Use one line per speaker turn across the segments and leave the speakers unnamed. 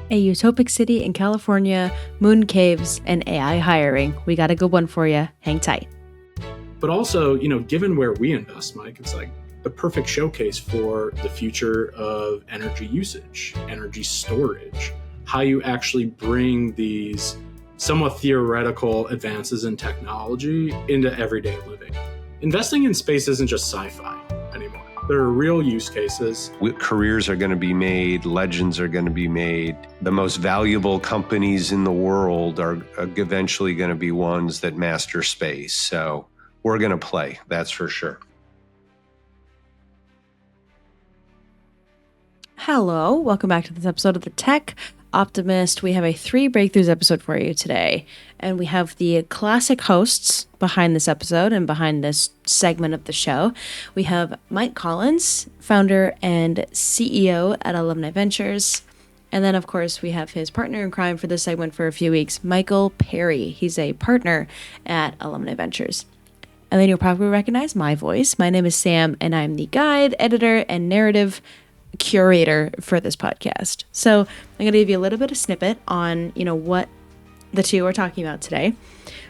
A utopic city in California, moon caves, and AI hiring. We got a good one for you. Hang tight.
But also, given where we invest, Mike, it's like the perfect showcase for the future of energy usage, energy storage, how you actually bring these somewhat theoretical advances in technology into everyday living. Investing in space isn't just sci-fi anymore. There are real use cases.
Careers are going to be made, legends are going to be made. The most valuable companies in the world are eventually going to be ones that master space. So we're going to play, that's for sure.
Hello, welcome back to this episode of the Tech Optimist. We have a 3 breakthroughs episode for you today, and we have the classic hosts behind this episode and behind this segment of the show. We have Mike Collins, founder and CEO at Alumni Ventures. And then, of course, we have his partner in crime for this segment for a few weeks, Michael Peri. He's a partner at Alumni Ventures. And then you'll probably recognize my voice. My name is Sam, and I'm the guide, editor, and narrative curator for this podcast. So I'm going to give you a little bit of snippet on, what the two are talking about today.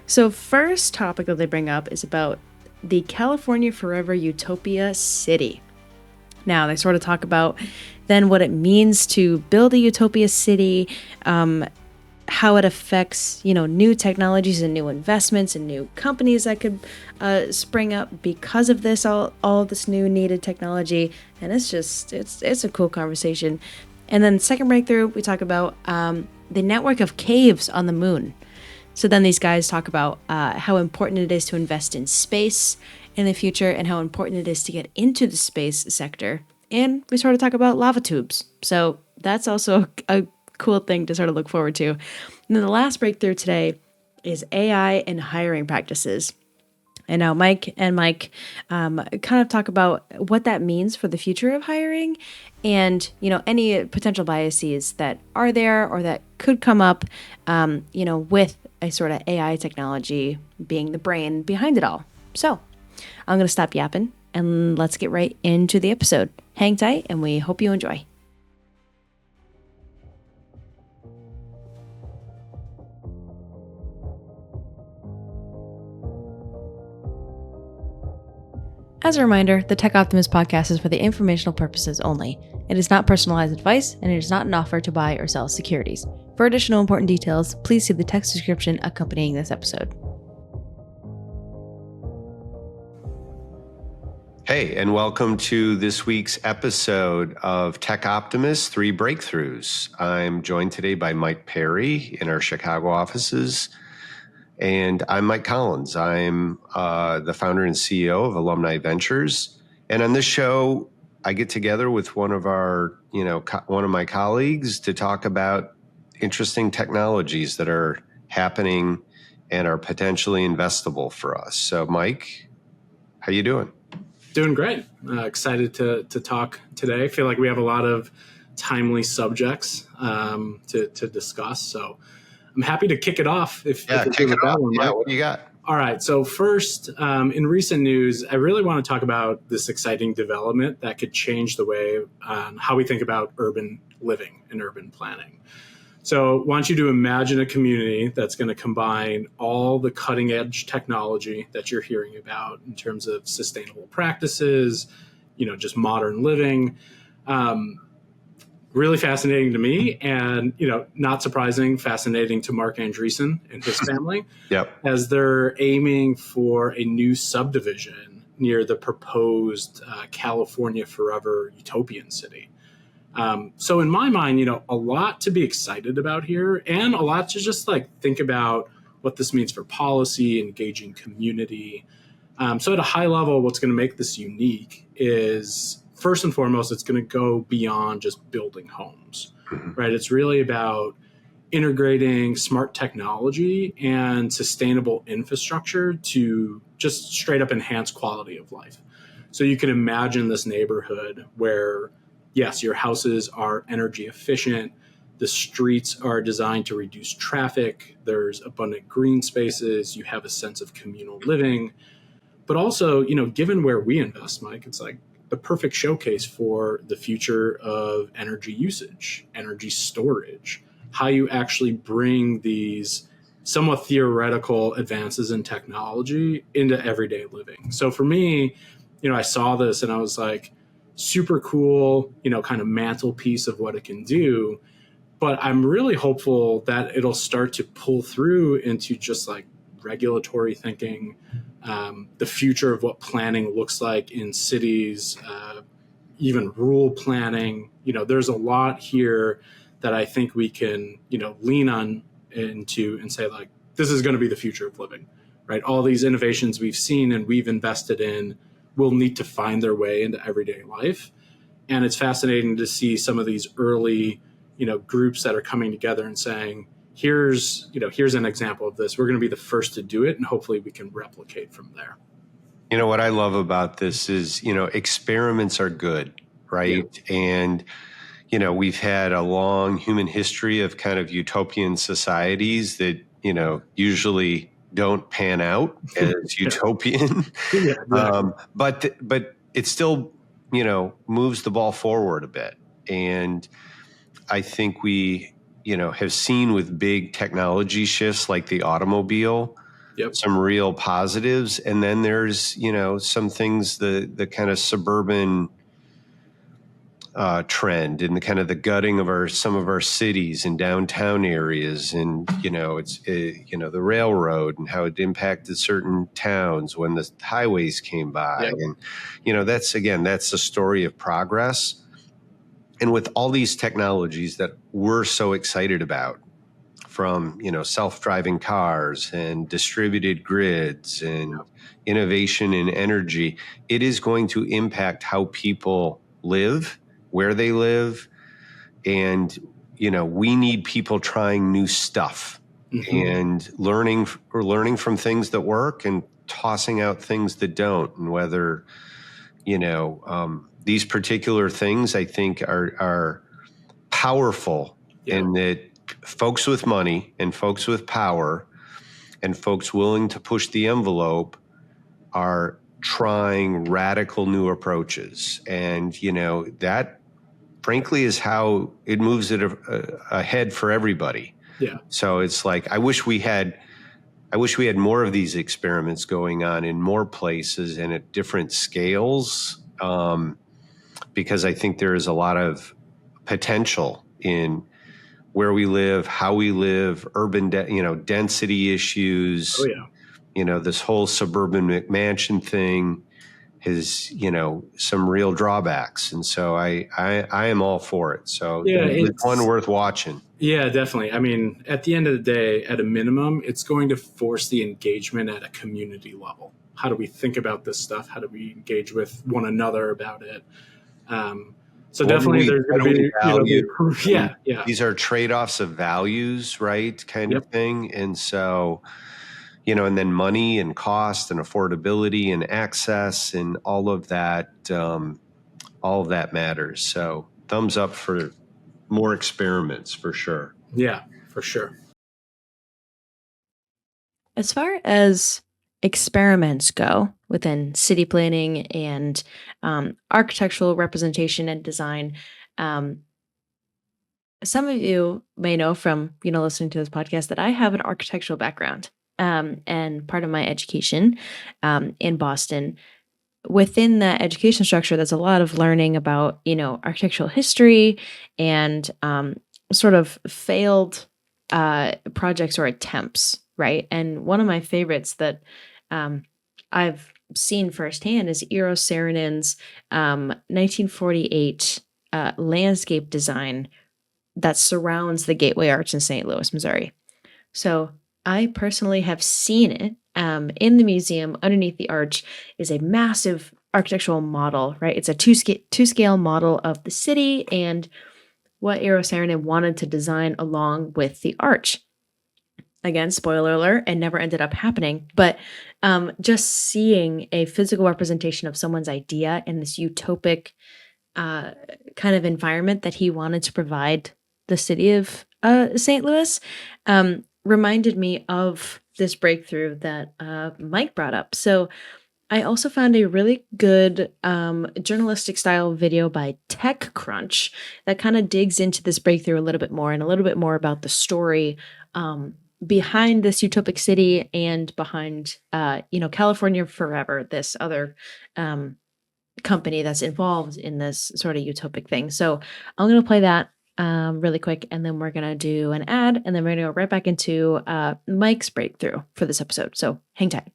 So first topic that they bring up is about the California Forever Utopia City. Now, they sort of talk about then what it means to build a utopia city, how it affects, new technologies and new investments and new companies that could spring up because of this, all of this new needed technology. And it's a cool conversation. And then second breakthrough, we talk about the network of caves on the moon. So then these guys talk about how important it is to invest in space in the future and how important it is to get into the space sector. And we sort of talk about lava tubes. So that's also a cool thing to sort of look forward to. And then the last breakthrough today is AI and hiring practices. And now Mike kind of talk about what that means for the future of hiring and, any potential biases that are there or that could come up, with a sort of AI technology being the brain behind it all. So I'm going to stop yapping and let's get right into the episode. Hang tight and we hope you enjoy. As a reminder, the Tech Optimist podcast is for the informational purposes only. It is not personalized advice, and it is not an offer to buy or sell securities. For additional important details, please see the text description accompanying this episode.
Hey, and welcome to this week's episode of Tech Optimist 3 Breakthroughs. I'm joined today by Mike Peri in our Chicago offices. And I'm Mike Collins. I'm the founder and CEO of Alumni Ventures. And on this show, I get together with one of my colleagues to talk about interesting technologies that are happening and are potentially investable for us. So, Mike, how you doing?
Doing great. Excited to talk today. I feel like we have a lot of timely subjects to discuss. So I'm happy to kick it off.
Kick it off. What do you got?
All right. So first, in recent news, I really want to talk about this exciting development that could change the way how we think about urban living and urban planning. So I want you to imagine a community that's going to combine all the cutting edge technology that you're hearing about in terms of sustainable practices, just modern living. Really fascinating to me and, not surprising, fascinating to Mark Andreessen and his family.
Yep.
As they're aiming for a new subdivision near the proposed California Forever Utopian City. So in my mind, a lot to be excited about here and a lot to just think about what this means for policy, engaging community. So at a high level, what's going to make this unique is first and foremost, it's going to go beyond just building homes, right? It's really about integrating smart technology and sustainable infrastructure to just straight up enhance quality of life. So you can imagine this neighborhood where, yes, your houses are energy efficient. The streets are designed to reduce traffic. There's abundant green spaces. You have a sense of communal living. But also, given where we invest, Mike, it's the perfect showcase for the future of energy usage, energy storage, how you actually bring these somewhat theoretical advances in technology into everyday living. So for me, I saw this and I was like, super cool, kind of mantelpiece of what it can do. But I'm really hopeful that it'll start to pull through into just like regulatory thinking, the future of what planning looks like in cities, even rural planning. There's a lot here that I think we can, lean on into and say, like, this is going to be the future of living, right? All these innovations we've seen and we've invested in will need to find their way into everyday life. And it's fascinating to see some of these early, groups that are coming together and saying, here's an example of this. We're going to be the first to do it, and hopefully we can replicate from there.
What I love about this is, experiments are good, right? Yeah. And, we've had a long human history of kind of utopian societies that, usually don't pan out as utopian.
Yeah, exactly.
But it still, moves the ball forward a bit. And I think we, have seen with big technology shifts like the automobile, some real positives. And then there's, some things, the kind of suburban trend and the kind of the gutting of some of our cities and downtown areas. And, the railroad and how it impacted certain towns when the highways came by. And, that's the story of progress. And with all these technologies that we're so excited about, from, self-driving cars and distributed grids and innovation in energy, it is going to impact how people live, where they live. And, we need people trying new stuff and learning from things that work and tossing out things that don't. And whether, these particular things, I think, are powerful in that folks with money and folks with power and folks willing to push the envelope are trying radical new approaches. And, that frankly is how it moves it ahead for everybody.
Yeah.
So it's like, I wish we had more of these experiments going on in more places and at different scales. Because I think there is a lot of potential in where we live, how we live, urban, density issues.
Oh, yeah.
This whole suburban McMansion thing has, some real drawbacks. And so I am all for it. So it's one worth watching.
Yeah, definitely. I mean, at the end of the day, at a minimum, it's going to force the engagement at a community level. How do we think about this stuff? How do we engage with one another about it? So definitely there's going to be,
These are trade-offs of values, right? Kind of thing. And so, and then money and cost and affordability and access and all of that matters. So thumbs up for more experiments for sure.
Yeah, for sure.
As far as experiments go within city planning and architectural representation and design, some of you may know from listening to this podcast that I have an architectural background, and part of my education in Boston. Within that education structure, there's a lot of learning about architectural history and sort of failed projects or attempts, right? And one of my favorites that I've seen firsthand is Eero Saarinen's 1948 landscape design that surrounds the Gateway Arch in St. Louis, Missouri. So I personally have seen it in the museum. Underneath the arch is a massive architectural model, right? It's a two-scale model of the city and what Eero Saarinen wanted to design along with the arch. Again, spoiler alert, it never ended up happening. But just seeing a physical representation of someone's idea in this utopic kind of environment that he wanted to provide the city of St. Louis reminded me of this breakthrough that Mike brought up. So I also found a really good journalistic style video by TechCrunch that kind of digs into this breakthrough a little bit more and a little bit more about the story behind this utopic city and behind, California Forever, this other company that's involved in this sort of utopic thing. So I'm going to play that really quick, and then we're going to do an ad, and then we're going to go right back into Mike's breakthrough for this episode. So hang tight.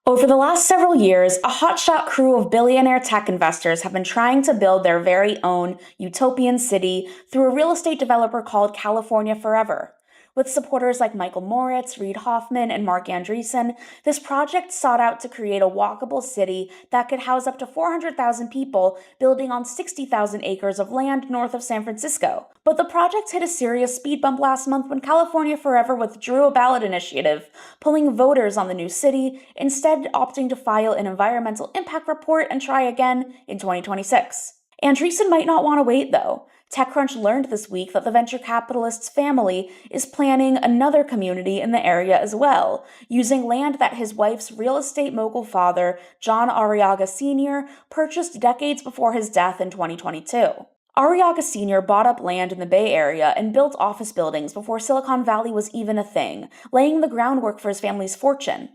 Over the last several years, a hotshot crew of billionaire tech investors have been trying to build their very own utopian city through a real estate developer called California Forever. With supporters like Michael Moritz, Reid Hoffman, and Mark Andreessen, this project sought out to create a walkable city that could house up to 400,000 people, building on 60,000 acres of land north of San Francisco. But the project hit a serious speed bump last month when California Forever withdrew a ballot initiative, pulling voters on the new city, instead opting to file an environmental impact report and try again in 2026. Andreessen might not want to wait, though. TechCrunch learned this week that the venture capitalist's family is planning another community in the area as well, using land that his wife's real estate mogul father, John Arriaga Sr., purchased decades before his death in 2022. Arriaga Sr. bought up land in the Bay Area and built office buildings before Silicon Valley was even a thing, laying the groundwork for his family's fortune.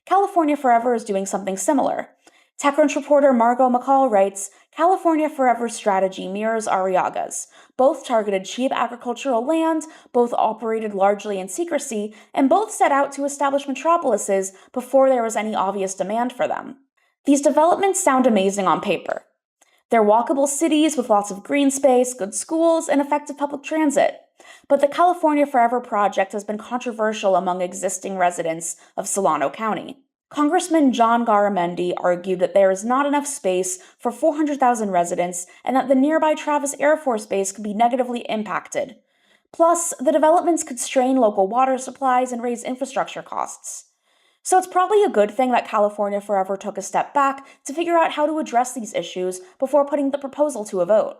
California Forever is doing something similar. TechCrunch reporter Margot McCall writes, California Forever's strategy mirrors Arriaga's. Both targeted cheap agricultural land, both operated largely in secrecy, and both set out to establish metropolises before there was any obvious demand for them. These developments sound amazing on paper. They're walkable cities with lots of green space, good schools, and effective public transit. But the California Forever project has been controversial among existing residents of Solano County. Congressman John Garamendi argued that there is not enough space for 400,000 residents and that the nearby Travis Air Force Base could be negatively impacted. Plus, the developments could strain local water supplies and raise infrastructure costs. So it's probably a good thing that California Forever took a step back to figure out how to address these issues before putting the proposal to a vote.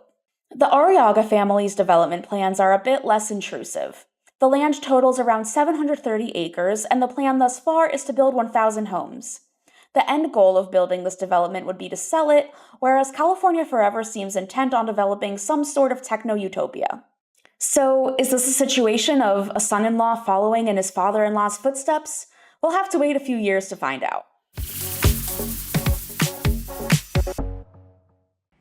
The Arriaga family's development plans are a bit less intrusive. The land totals around 730 acres, and the plan thus far is to build 1,000 homes. The end goal of building this development would be to sell it, whereas California Forever seems intent on developing some sort of techno-utopia. So, is this a situation of a son-in-law following in his father-in-law's footsteps? We'll have to wait a few years to find out.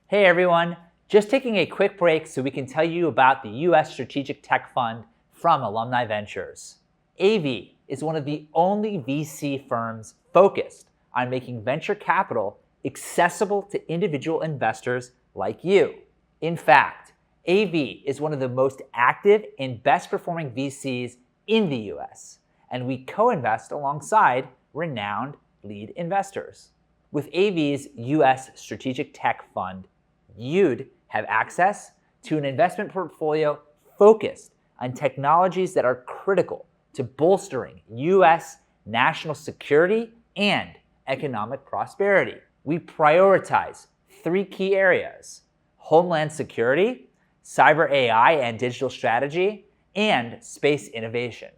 Hey everyone, just taking a quick break so we can tell you about the U.S. Strategic Tech Fund from Alumni Ventures. AV is one of the only VC firms focused on making venture capital accessible to individual investors like you. In fact, AV is one of the most active and best performing VCs in the US, and we co-invest alongside renowned lead investors. With AV's US Strategic Tech Fund, you'd have access to an investment portfolio focused on technologies that are critical to bolstering U.S. national security and economic prosperity. We prioritize 3 key areas: homeland security, cyber AI and digital strategy, and space innovation.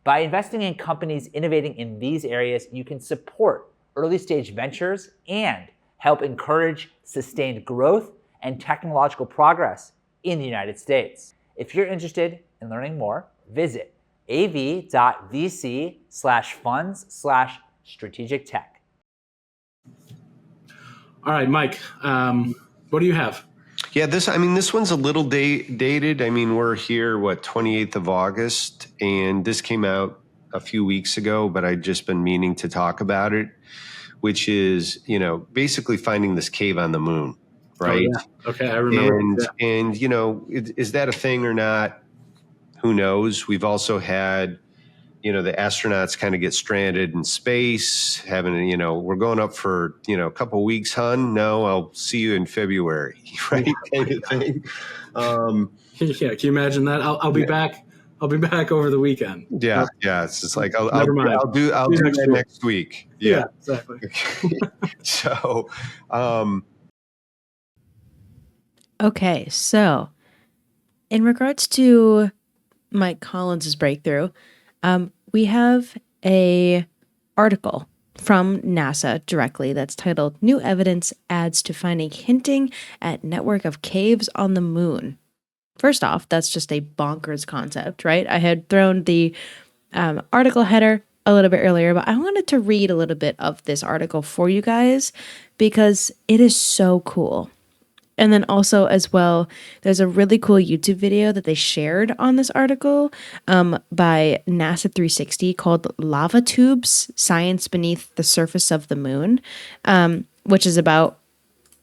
By investing in companies innovating in these areas, you can support early-stage ventures and help encourage sustained growth and technological progress in the United States. If you're interested in learning more, visit av.vc/funds/strategic-tech.
All right, Mike, what do you have?
Yeah, this one's a little dated. We're here, 28th of August, and this came out a few weeks ago, but I'd just been meaning to talk about it, which is, basically finding this cave on the moon, right?
Oh, yeah. Okay, I remember.
And is that a thing or not? Who knows? We've also had, the astronauts kind of get stranded in space, having, we're going up for, a couple of weeks, hon. No, I'll see you in February, right? Kind of thing.
Yeah, can you imagine that? I'll be back I'll be back over the weekend.
Yeah, yeah. It's just like
Never mind.
I'll do
next
that
week.
next week.
Yeah, exactly.
So,
Okay, so in regards to Mike Collins's breakthrough, we have a article from NASA directly that's titled "New Evidence Adds to Finding Hinting at Network of Caves on the Moon." First off, that's just a bonkers concept, right? I had thrown the article header a little bit earlier, but I wanted to read a little bit of this article for you guys because it is so cool. And then also, as well, there's a really cool YouTube video that they shared on this article by NASA 360 called Lava Tubes Science Beneath the Surface of the Moon, which is about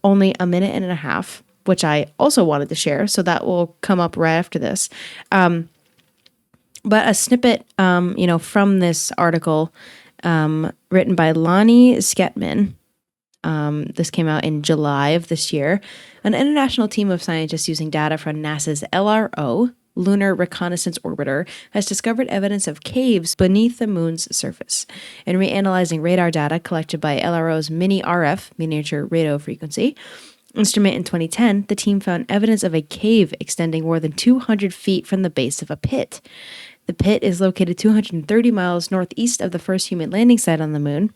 only a minute and a half, which I also wanted to share. So that will come up right after this. But a snippet, from this article written by Lonnie Sketman. This came out in July of this year. An international team of scientists using data from NASA's LRO, Lunar Reconnaissance Orbiter, has discovered evidence of caves beneath the moon's surface. In reanalyzing radar data collected by LRO's Mini-RF, Miniature Radio Frequency, instrument in 2010, the team found evidence of a cave extending more than 200 feet from the base of a pit. The pit is located 230 miles northeast of the first human landing site on the moon.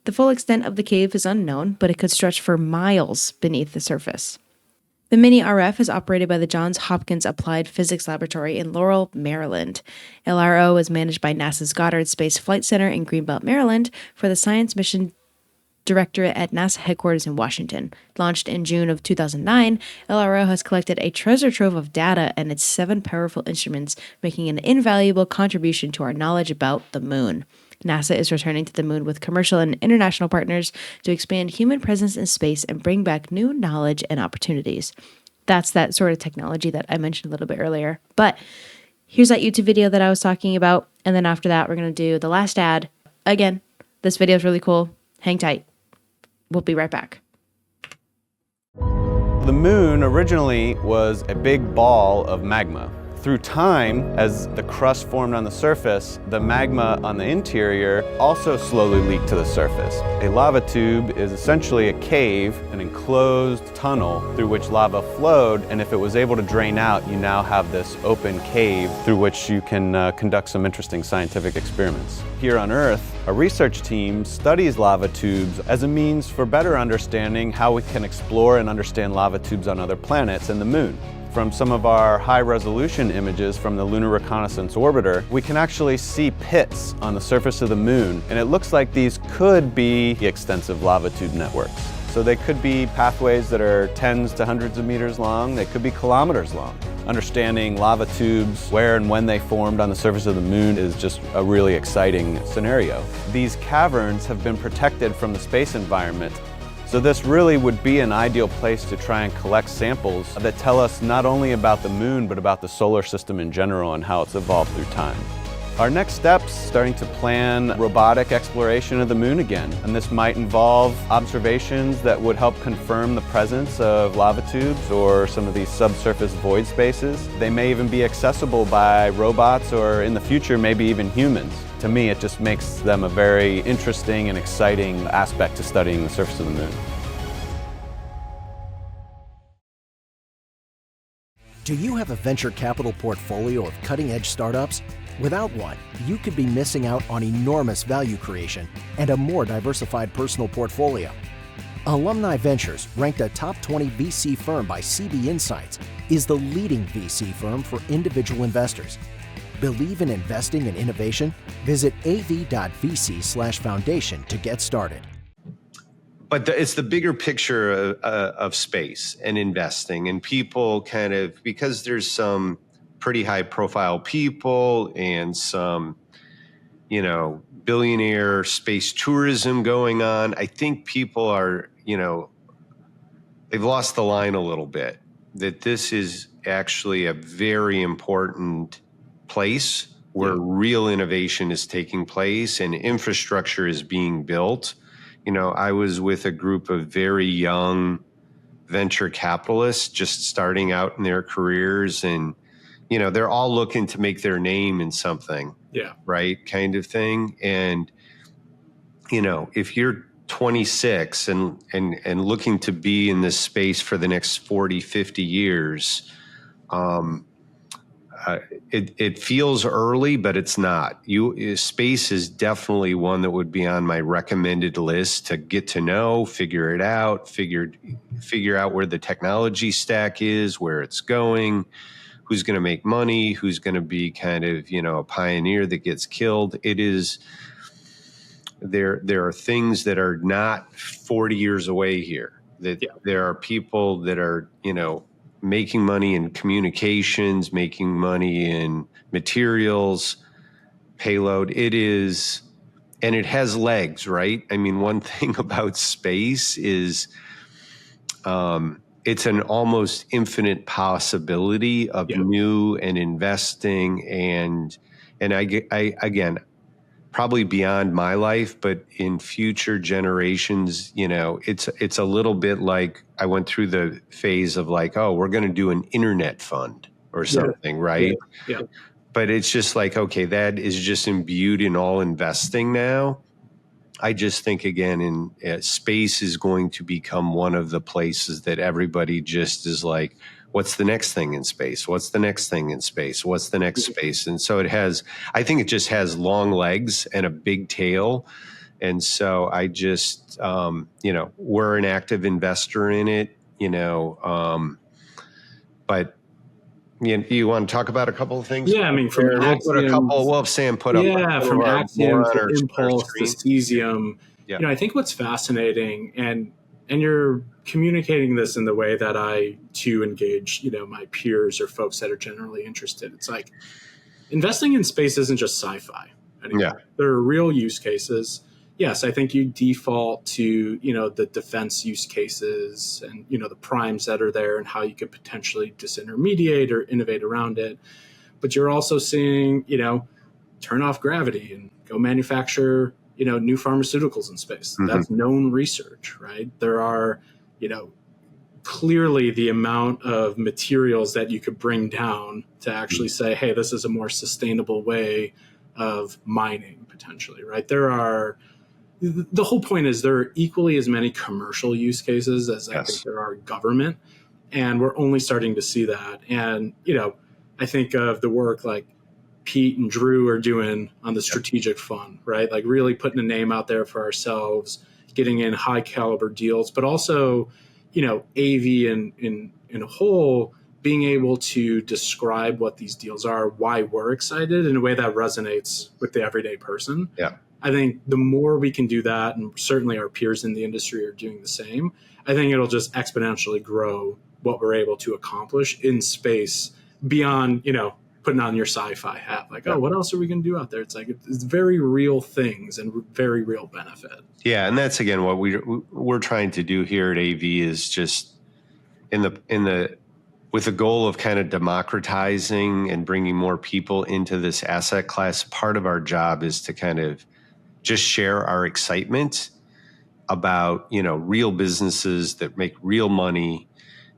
The full extent of the cave is unknown, but it could stretch for miles beneath the surface. The Mini-RF is operated by the Johns Hopkins Applied Physics Laboratory in Laurel, Maryland. LRO is managed by NASA's Goddard Space Flight Center in Greenbelt, Maryland, for the Science Mission Directorate at NASA headquarters in Washington. Launched in June of 2009, LRO has collected a treasure trove of data and its 7 powerful instruments, making an invaluable contribution to our knowledge about the moon. NASA is returning to the moon with commercial and international partners to expand human presence in space and bring back new knowledge and opportunities. That's that sort of technology that I mentioned a little bit earlier. But here's that YouTube video that I was talking about. And then after that, we're going to do the last ad. Again, this video is really cool. Hang tight. We'll be right back.
The moon originally was a big ball of magma. Through time, as the crust formed on the surface, the magma on the interior also slowly leaked to the surface. A lava tube is essentially a cave, an enclosed tunnel through which lava flowed, and if it was able to drain out, you now have this open cave through which you can conduct some interesting scientific experiments. Here on Earth, a research team studies lava tubes as a means for better understanding how we can explore and understand lava tubes on other planets and the moon. From some of our high-resolution images from the Lunar Reconnaissance Orbiter, we can actually see pits on the surface of the moon, and it looks like these could be the extensive lava tube networks. So they could be pathways that are tens to hundreds of meters long, they could be kilometers long. Understanding lava tubes, where and when they formed on the surface of the moon is just a really exciting scenario. These caverns have been protected from the space environment. So this really would be an ideal place to try and collect samples that tell us not only about the moon, but about the solar system in general and how it's evolved through time. Our next step's starting to plan robotic exploration of the moon again, and this might involve observations that would help confirm the presence of lava tubes or some of these subsurface void spaces. They may even be accessible by robots or in the future maybe even humans. To me, it just makes them a very interesting and exciting aspect to studying the surface of the moon.
Do you have a venture capital portfolio of cutting-edge startups? Without one, you could be missing out on enormous value creation and a more diversified personal portfolio. Alumni Ventures, ranked a top 20 VC firm by CB Insights, is the leading VC firm for individual investors. Believe in investing in innovation? Visit av.vc/foundation to get started.
But it's the bigger picture of space and investing, and people kind of, because there's some pretty high profile people and some, billionaire space tourism going on. I think people are, they've lost the line a little bit, that this is actually a very important place where real innovation is taking place and infrastructure is being built. I was with a group of very young venture capitalists just starting out in their careers, and they're all looking to make their name in something.
Yeah.
Right. Kind of thing. And, if you're 26 and looking to be in this space for the next 40, 50 years, it feels early, but it's not. Space is definitely one that would be on my recommended list to get to know, figure it out, figure out where the technology stack is, where it's going, who's going to make money, who's going to be kind of, a pioneer that gets killed. It is, there are things that are not 40 years away here, that there are people that are, making money in communications, making money in materials, payload. It is, and it has legs, right? I mean, one thing about space is it's an almost infinite possibility of new and investing, and I again, probably beyond my life, but in future generations, it's a little bit like I went through the phase of like, oh, we're going to do an internet fund or something, right?
Yeah.
But it's just like, okay, that is just imbued in all investing now. I just think, again, space is going to become one of the places that everybody just is like, what's the next thing in space? What's the next thing in space? What's the next space? And so I think it just has long legs and a big tail. And so I just, we're an active investor in it, but you want to talk about a couple of things?
Yeah, I mean, from
we'll have Sam put up.
Yeah, from Axiom to Impulse to
screen.
Cesium. I think what's fascinating, and you're communicating this in the way that I too engage, my peers or folks that are generally interested. It's like investing in space isn't just sci-fi anymore. Yeah. There are real use cases. Yes, I think you default to, the defense use cases and, the primes that are there and how you could potentially disintermediate or innovate around it. But you're also seeing, turn off gravity and go manufacture, new pharmaceuticals in space. Mm-hmm. That's known research, right? There are, clearly the amount of materials that you could bring down to actually say, hey, this is a more sustainable way of mining potentially, right? The whole point is there are equally as many commercial use cases as I think there are government, and we're only starting to see that. And, I think of the work like Pete and Drew are doing on the strategic fund, right? Like really putting a name out there for ourselves, getting in high caliber deals, but also, AV in a whole, being able to describe what these deals are, why we're excited in a way that resonates with the everyday person. Yeah. I think the more we can do that, and certainly our peers in the industry are doing the same, I think it'll just exponentially grow what we're able to accomplish in space beyond, putting on your sci-fi hat. Like, oh, what else are we going to do out there? It's like, it's very real things and very real benefit.
Yeah. And that's, again, what we're trying to do here at AV is just with the goal of kind of democratizing and bringing more people into this asset class. Part of our job is to kind of just share our excitement about, real businesses that make real money,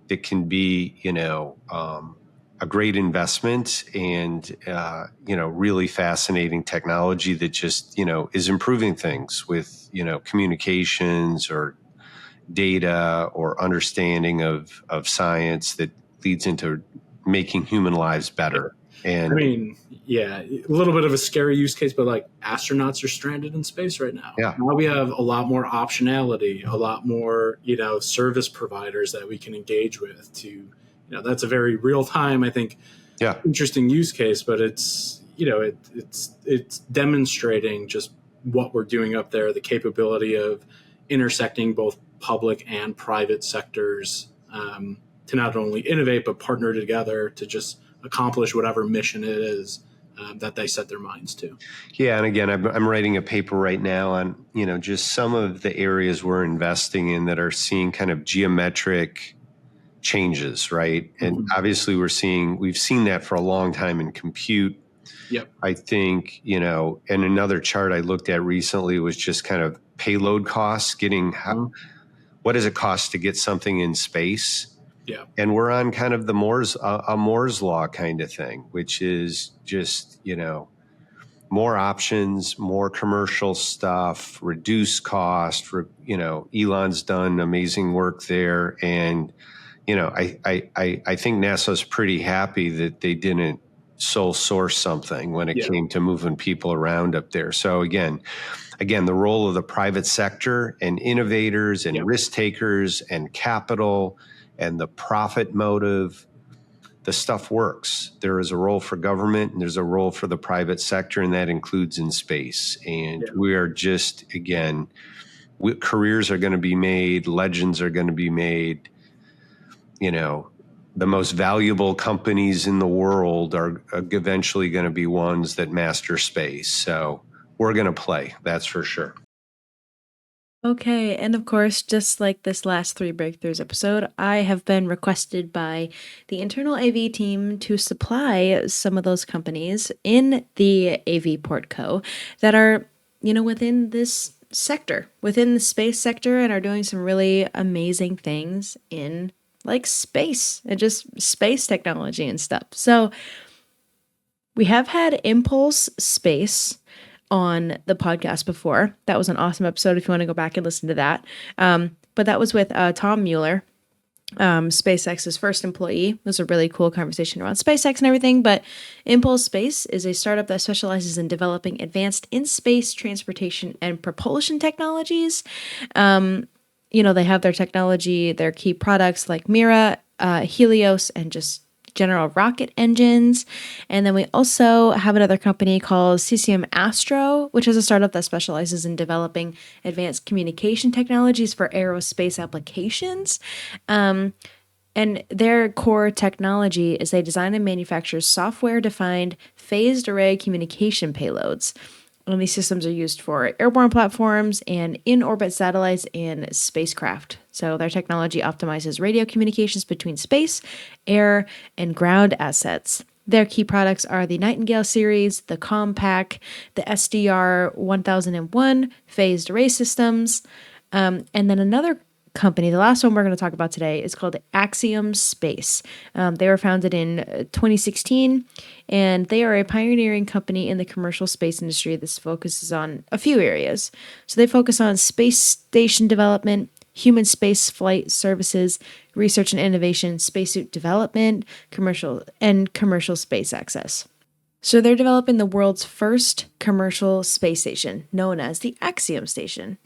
that can be, a great investment and, really fascinating technology that just, is improving things with, communications or data or understanding of science that leads into making human lives better. And
I mean, a little bit of a scary use case, but like astronauts are stranded in space right now. Yeah. Now we have a lot more optionality, a lot more, service providers that we can engage with to, that's a very real time, I think, interesting use case, but it's, it's demonstrating just what we're doing up there, the capability of intersecting both public and private sectors to not only innovate, but partner together to just accomplish whatever mission it is that they set their minds to.
Yeah. And again, I'm writing a paper right now on, just some of the areas we're investing in that are seeing kind of geometric changes, right? And obviously we've seen that for a long time in compute. Yep. I think, and another chart I looked at recently was just kind of payload costs, what does it cost to get something in space?
Yeah.
And we're on kind of the Moore's law kind of thing, which is just, more options, more commercial stuff, reduce cost. Elon's done amazing work there. And, I think NASA's pretty happy that they didn't sole source something when it came to moving people around up there. So again, the role of the private sector and innovators and risk takers and capital and the profit motive, the stuff works. There is a role for government and there's a role for the private sector, and that includes in space. And we are just, careers are going to be made, legends are going to be made. The most valuable companies in the world are eventually going to be ones that master space. So we're going to play, that's for sure.
Okay, and of course, just like this last 3 Breakthroughs episode, I have been requested by the internal AV team to supply some of those companies in the AV Portco that are, within this sector, within the space sector, and are doing some really amazing things in like space and just space technology and stuff. So we have had Impulse Space on the podcast before. That was an awesome episode if you want to go back and listen to that. But that was with Tom Mueller, SpaceX's first employee. It was a really cool conversation around SpaceX and everything. But Impulse Space is a startup that specializes in developing advanced in-space transportation and propulsion technologies. They have their technology, their key products like Mira, Helios, and just general rocket engines. And then we also have another company called CCM Astro, which is a startup that specializes in developing advanced communication technologies for aerospace applications. And their core technology is they design and manufacture software-defined phased array communication payloads. And these systems are used for airborne platforms and in-orbit satellites and spacecraft. So their technology optimizes radio communications between space, air, and ground assets. Their key products are the Nightingale series, the Compact, the SDR 1001 phased array systems, and then another company, the last one we're going to talk about today, is called Axiom Space. They were founded in 2016, and they are a pioneering company in the commercial space industry that focuses on a few areas. So they focus on space station development, human space flight services, research and innovation, spacesuit development, commercial space access. So they're developing the world's first commercial space station, known as the Axiom Station.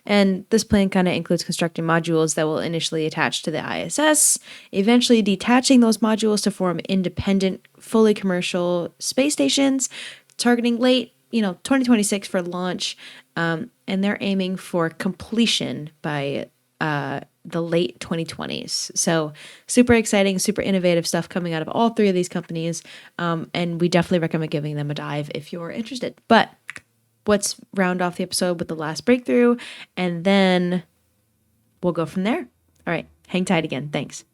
And this plan kind of includes constructing modules that will initially attach to the ISS, eventually detaching those modules to form independent, fully commercial space stations, targeting late, 2026 for launch. And they're aiming for completion by the late 2020s. So super exciting, super innovative stuff coming out of all 3 of these companies. And we definitely recommend giving them a dive if you're interested. But let's round off the episode with the last breakthrough, and then we'll go from there. All right. Hang tight again. Thanks.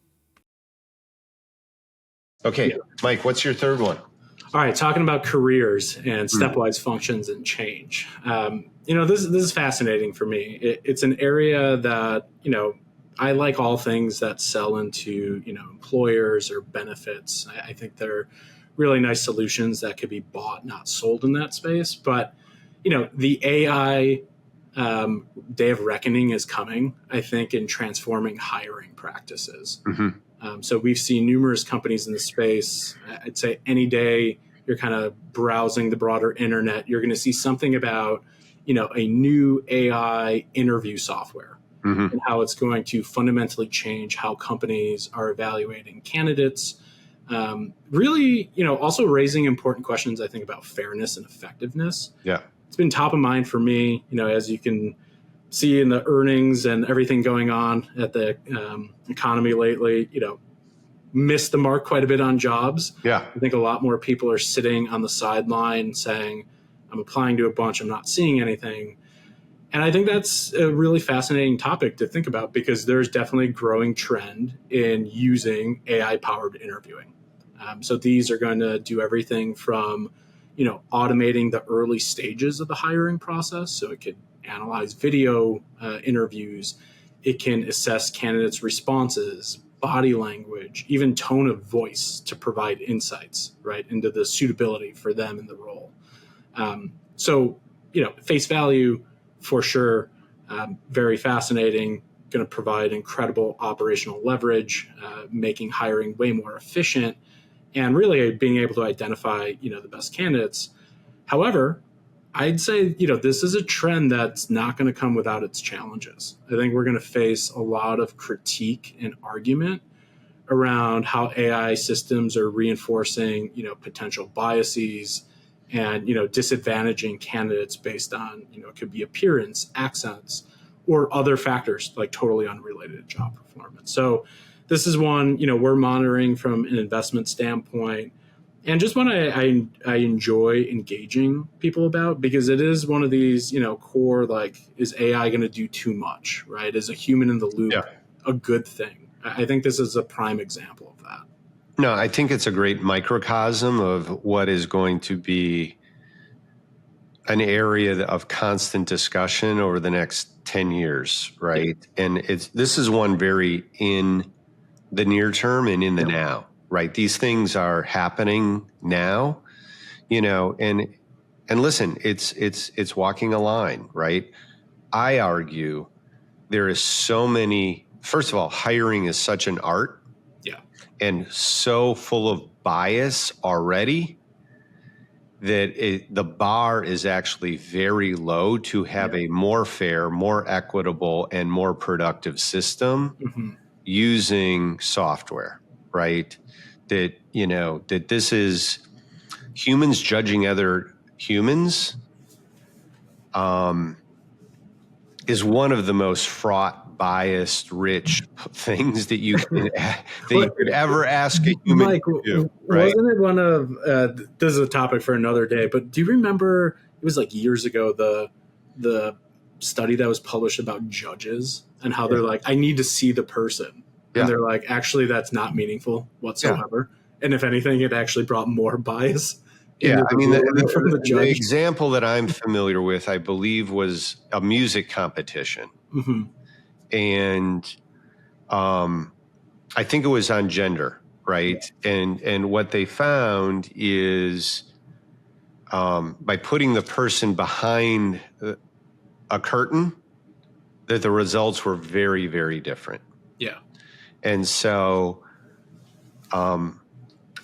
Okay, Mike, what's your third one?
All right, talking about careers and stepwise functions and change. This is fascinating for me. It's an area that, I like all things that sell into, employers or benefits. I think they're really nice solutions that could be bought, not sold in that space. But, the AI day of reckoning is coming, I think, in transforming hiring practices. So we've seen numerous companies in the space. I'd say any day you're kind of browsing the broader internet, you're going to see something about, a new AI interview software and how it's going to fundamentally change how companies are evaluating candidates. Really, also raising important questions, I think, about fairness and effectiveness.
Yeah.
It's been top of mind for me, as you can see in the earnings and everything going on at the economy lately, missed the mark quite a bit on jobs.
Yeah.
I think a lot more people are sitting on the sideline saying, I'm applying to a bunch, I'm not seeing anything. And I think that's a really fascinating topic to think about because there's definitely a growing trend in using AI-powered interviewing. So these are going to do everything from, automating the early stages of the hiring process. So it could analyze video interviews. It can assess candidates' responses, body language, even tone of voice to provide insights, right, into the suitability for them in the role. So, face value for sure, very fascinating, going to provide incredible operational leverage, making hiring way more efficient, and really being able to identify, the best candidates. However, I'd say, this is a trend that's not going to come without its challenges. I think we're going to face a lot of critique and argument around how AI systems are reinforcing, potential biases and, disadvantaging candidates based on, it could be appearance, accents, or other factors like totally unrelated to job performance. So this is one, we're monitoring from an investment standpoint, and just one I enjoy engaging people about, because it is one of these, core, like, is AI going to do too much, right? Is a human in the loop a good thing? I think this is a prime example of that.
No, I think it's a great microcosm of what is going to be an area of constant discussion over the next 10 years, right? Yeah. And this is one very in the near term and in the now, right? These things are happening now, and listen, it's walking a line, right? I argue there is so many, first of all, hiring is such an art.
Yeah.
And so full of bias already that the bar is actually very low to have a more fair, more equitable, and more productive system using software, right? That, that this is humans judging other humans is one of the most fraught, biased, rich things that you could ever ask a human
Mike,
to do. Right?
Wasn't it one of this is a topic for another day? But do you remember it was like years ago the study that was published about judges and how they're like, I need to see the person, and they're like, actually, that's not meaningful whatsoever. And if anything, it actually brought more bias.
Yeah, I mean,
the
example that I'm familiar with, I believe, was a music competition. And I think it was on gender, right? And what they found is by putting the person behind a curtain, that the results were very, very different.
Yeah.
And so I'm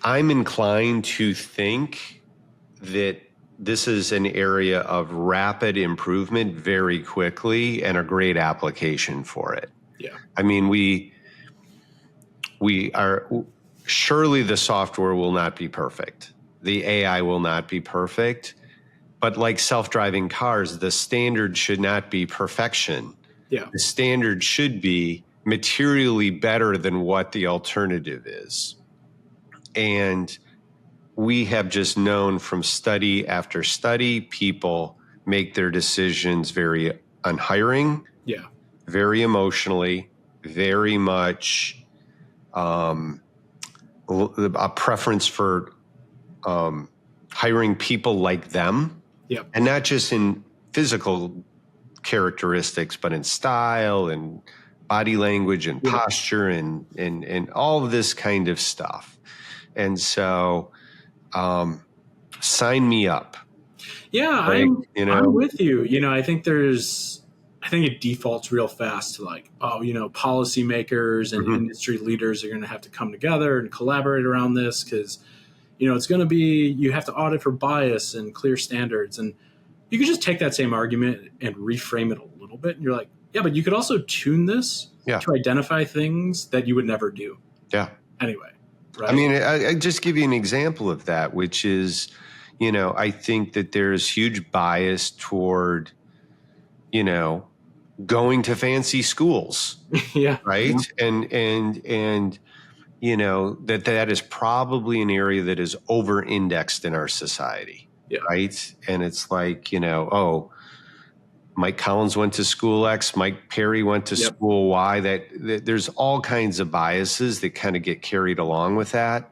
inclined to think that this is an area of rapid improvement very quickly and a great application for it.
Yeah.
I mean, we are, surely the software will not be perfect. The AI will not be perfect, but like self-driving cars, the standard should not be perfection.
Yeah.
The standard should be materially better than what the alternative is. And we have just known from study after study, people make their decisions very on hiring, very emotionally, very much a preference for hiring people like them, and not just in physical characteristics, but in style and body language and posture and all of this kind of stuff. And so sign me up.
Yeah,
right?
I'm with you. I think it defaults real fast to like, policymakers and industry leaders are going to have to come together and collaborate around this because, it's going to be, you have to audit for bias and clear standards. And you could just take that same argument and reframe it a little bit. And you're like, yeah, but you could also tune this to identify things that you would never do.
Yeah.
Anyway. Right.
I mean, I just give you an example of that, which is, I think that there's huge bias toward, going to fancy schools.
Yeah.
Right. And that is probably an area that is over indexed in our society.
Yeah.
Right. And it's like, Mike Collins went to school X, Mike Peri went to school Y. That there's all kinds of biases that kind of get carried along with that.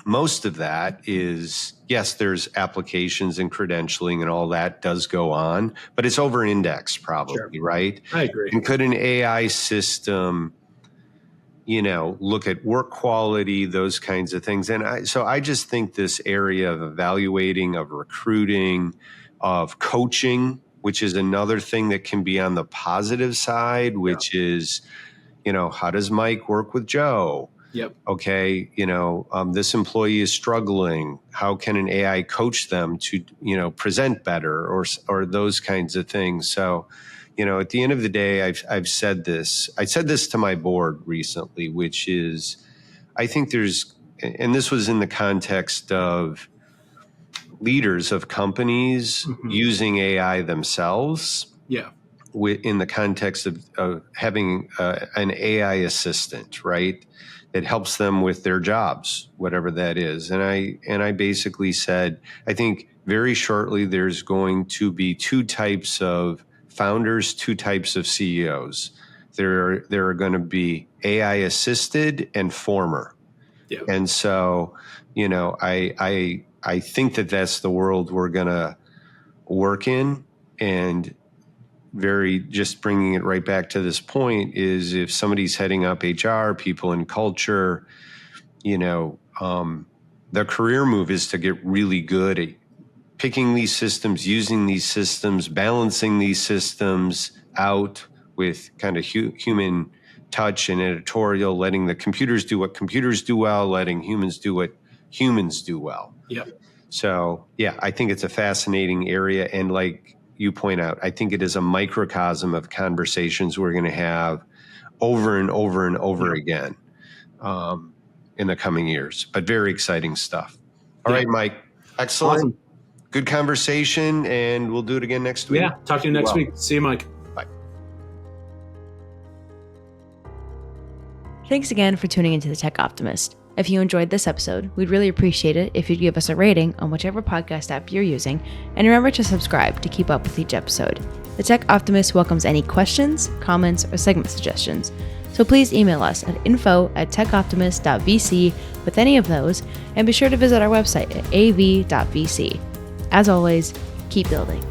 Most of that is, yes, there's applications and credentialing and all that does go on, but it's over-indexed probably, right?
I agree.
And could an AI system look at work quality, those kinds of things. And I just think this area of evaluating, of recruiting, of coaching, which is another thing that can be on the positive side, which is, how does Mike work with Joe?
Yep.
Okay, this employee is struggling. How can an AI coach them to, present better, or those kinds of things? So, at the end of the day, I've said this. I said this to my board recently, which is, I think and this was in the context of leaders of companies using AI themselves.
Yeah.
In the context of having an AI assistant, right? That helps them with their jobs, whatever that is. And I basically said, I think very shortly there's going to be two types of founders, two types of CEOs. There are going to be AI assisted and former.
Yeah.
And so, I think that's the world we're going to work in. And just bringing it right back to this point is, if somebody's heading up HR, people in culture, the career move is to get really good at picking these systems, using these systems, balancing these systems out with kind of human touch and editorial, letting the computers do what computers do well, letting humans do what humans do well.
Yep.
So, yeah, I think it's a fascinating area. And like you point out, I think it is a microcosm of conversations we're going to have over and over and over again in the coming years. But very exciting stuff. All right, Mike. Excellent.
Awesome.
Good conversation, and we'll do it again next week.
Yeah. Talk to you next week. See you, Mike.
Bye.
Thanks again for tuning into the Tech Optimist. If you enjoyed this episode, we'd really appreciate it if you'd give us a rating on whichever podcast app you're using, and remember to subscribe to keep up with each episode. The Tech Optimist welcomes any questions, comments, or segment suggestions, so please email us at info@techoptimist.vc with any of those, and be sure to visit our website at av.vc. As always, keep building.